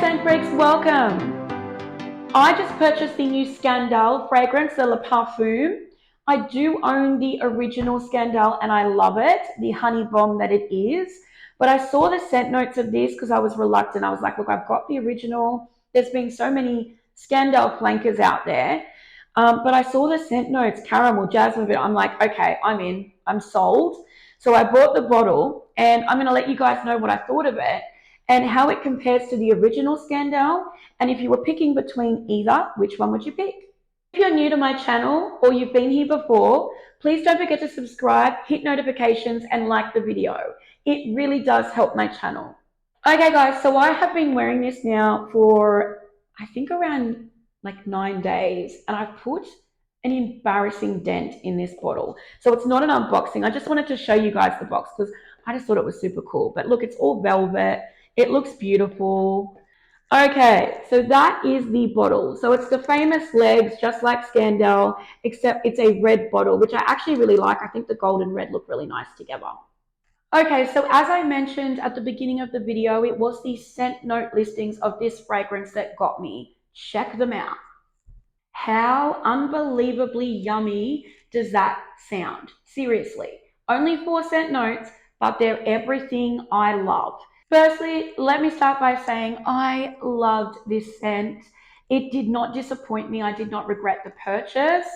scent freaks, welcome. I just purchased the new Scandal fragrance, the La Parfum. I do own the original Scandal and I love it, the honey bomb that it is. But I saw the scent notes of this because I was reluctant. I was like, look, I've got the original. There's been so many Scandal flankers out there. But I saw the scent notes, caramel, jasmine. I'm like, okay, I'm in. I'm sold. So I bought the bottle and I'm going to let you guys know what I thought of it and how it compares to the original Scandal. And if you were picking between either, which one would you pick? If you're new to my channel or you've been here before, please don't forget to subscribe, hit notifications, and like the video. It really does help my channel. Okay guys, so I have been wearing this now for, I think around like 9 days, and I've put an embarrassing dent in this bottle. So it's not an unboxing. I just wanted to show you guys the box because I just thought it was super cool. But look, it's all velvet. It looks beautiful. Okay, so that is the bottle. So it's the famous legs, just like Scandal, except it's a red bottle, which I actually really like. I think the gold and red look really nice together. Okay, so as I mentioned at the beginning of the video, it was the scent note listings of this fragrance that got me. Check them out. How unbelievably yummy does that sound? Seriously, only 4 scent notes, but they're everything I love. Firstly, let me start by saying I loved this scent. It did not disappoint me. I did not regret the purchase.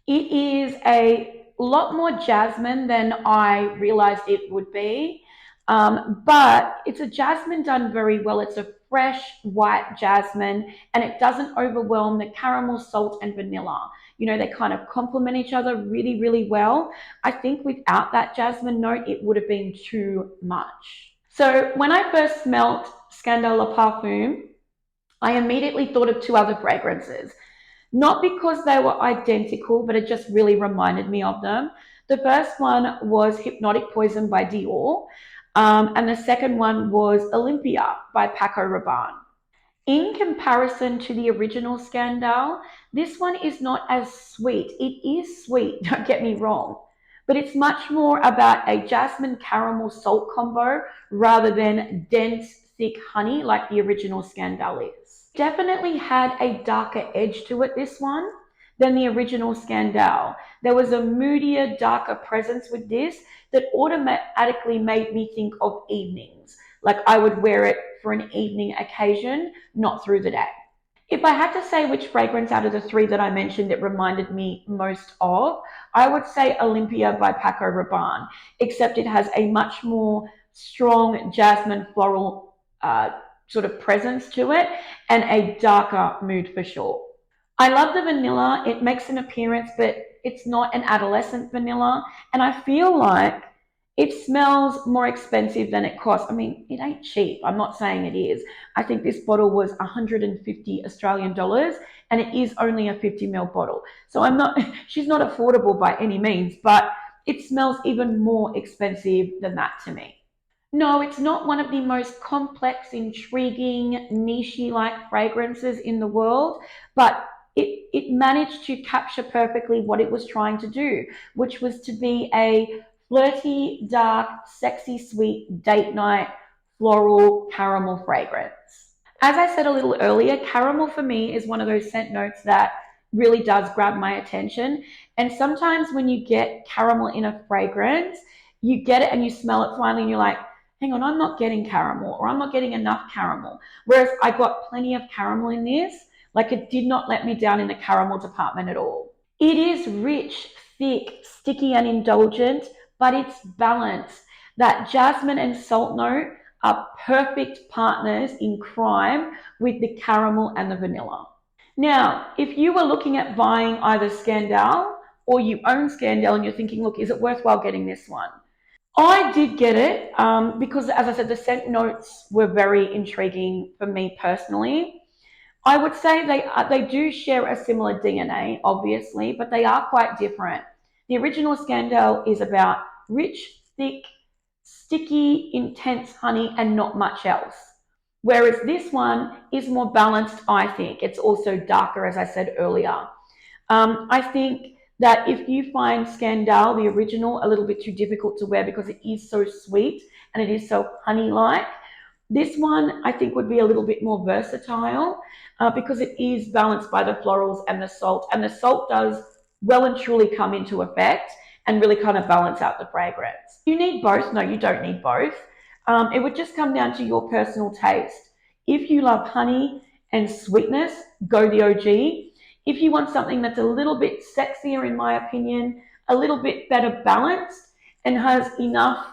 It is a lot more jasmine than I realized it would be, but it's a jasmine done very well. It's a fresh white jasmine and it doesn't overwhelm the caramel, salt, and vanilla. You know, they kind of complement each other really, really well. I think without that jasmine note, it would have been too much. So when I first smelled Scandal La Parfum, I immediately thought of 2 other fragrances. Not because they were identical, but it just really reminded me of them. The first one was Hypnotic Poison by Dior, and the second one was Olympia by Paco Rabanne. In comparison to the original Scandal, this one is not as sweet. It is sweet, don't get me wrong, but it's much more about a jasmine caramel salt combo rather than dense, thick honey like the original Scandal is. Definitely had a darker edge to it, this one, than the original Scandal. There was a moodier, darker presence with this that automatically made me think of evenings. Like I would wear it for an evening occasion, not through the day. If I had to say which fragrance out of the 3 that I mentioned it reminded me most of, I would say Olympia by Paco Rabanne, except it has a much more strong jasmine floral sort of presence to it and a darker mood for sure. I love the vanilla. It makes an appearance, but it's not an adolescent vanilla. And I feel like it smells more expensive than it costs. I mean, it ain't cheap. I'm not saying it is. I think this bottle was 150 Australian dollars and it is only a 50ml bottle. So she's not affordable by any means, but it smells even more expensive than that to me. No, it's not one of the most complex, intriguing, niche-like fragrances in the world, but it managed to capture perfectly what it was trying to do, which was to be a flirty, dark, sexy, sweet, date night, floral, caramel fragrance. As I said a little earlier, caramel for me is one of those scent notes that really does grab my attention. And sometimes when you get caramel in a fragrance, you get it and you smell it finally and you're like, hang on, I'm not getting caramel or I'm not getting enough caramel. Whereas I got plenty of caramel in this, like it did not let me down in the caramel department at all. It is rich, thick, sticky and indulgent, but it's balanced. That jasmine and salt note are perfect partners in crime with the caramel and the vanilla. Now, if you were looking at buying either Scandal or you own Scandal and you're thinking, look, is it worthwhile getting this one? I did get it because, as I said, the scent notes were very intriguing for me personally. I would say they do share a similar DNA, obviously, but they are quite different. The original Scandal is about rich, thick, sticky, intense honey and not much else. Whereas this one is more balanced, I think. It's also darker, as I said earlier. I think that if you find Scandal, the original, a little bit too difficult to wear because it is so sweet and it is so honey-like, This one I think would be a little bit more versatile because it is balanced by the florals and the salt does well and truly come into effect and really kind of balance out the fragrance. You need both? No, you don't need both. It would just come down to your personal taste. If you love honey and sweetness, go the OG. If you want something that's a little bit sexier, in my opinion, a little bit better balanced, and has enough,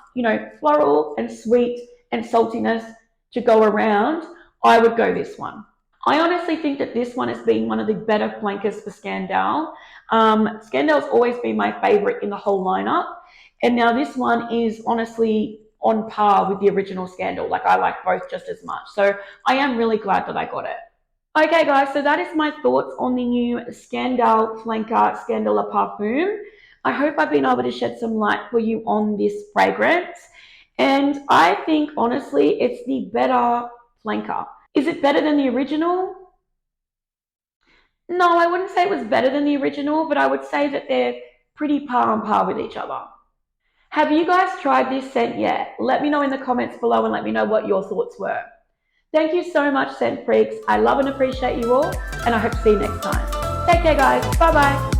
floral and sweet and saltiness to go around, I would go this one. I honestly think that this one has been one of the better flankers for Scandal. Scandal's always been my favorite in the whole lineup. And now this one is honestly on par with the original Scandal. Like, I like both just as much. So I am really glad that I got it. Okay, guys, so that is my thoughts on the new Scandal Flanker Scandal La Parfum. I hope I've been able to shed some light for you on this fragrance. And I think, honestly, it's the better flanker. Is it better than the original? No, I wouldn't say it was better than the original, but I would say that they're pretty par on par with each other. Have you guys tried this scent yet? Let me know in the comments below and let me know what your thoughts were. Thank you so much, scent freaks. I love and appreciate you all, and I hope to see you next time. Take care, guys. Bye-bye.